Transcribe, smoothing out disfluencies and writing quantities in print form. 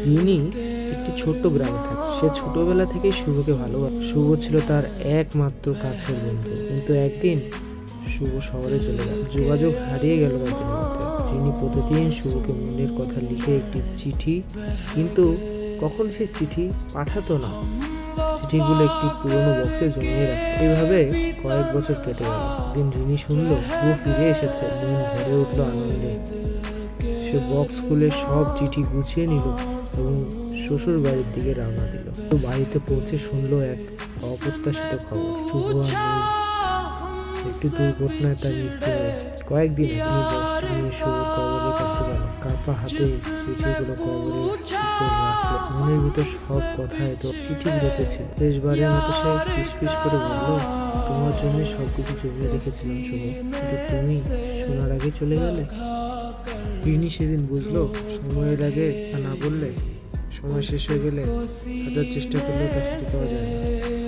রিনি একটি ছোট্ট গ্রামে থাকে। সে ছোটবেলা থেকেই শুভকে ভালোবাসে। শুভ ছিল তার একমাত্র কাছের বন্ধু। কিন্তু একদিন শুভ শহরে চলে গেল, যোগাযোগ হারিয়ে গেল তাদের মধ্যে। রিনি প্রতিদিন শুভকে মনের কথা লিখে একটি চিঠি, কিন্তু কখন সে চিঠি পাঠাতো না, চিঠিগুলো একটি পুরনো বক্সে জমিয়ে রাখতো। এইভাবে কয়েক বছর কেটে গেল। একদিন রিনি শুনলো শুভ ফিরে এসেছে। মন ভরে উঠলো আনন্দে। সে বক্স খুলে সব চিঠি গুছিয়ে নিল এবং শ্বশুর বাড়ির দিকে রওনা দিল। তো বাড়িতে পৌঁছে শুনলো এক অপ্রত্যাশিত খবর, শুভ আর নেই। একটি দুর্ঘটনায় তার মৃত্যু হয়েছে। কয়েকদিন তিনি বক্স নিয়ে শুভর কবরের কাছে গেল, কাঁপা হাতে চিঠিগুলো কবরের উপর রাখলো। মনের ভিতর সব কথা এত চিঠিগুলোতে ছিল। শেষবারের মতো সে ফিসফিস করে বলল, তোমার জন্য সবকিছু জমিয়ে রেখেছিলাম শুভ, কিন্তু তুমি শোনার আগে চলে গেলে। রিনি সেদিন বুঝলো, সময়ের আগে তা না বললে, সময় শেষ হয়ে গেলে হাজার চেষ্টা করলেও তা ফিরে পাওয়া যায় না।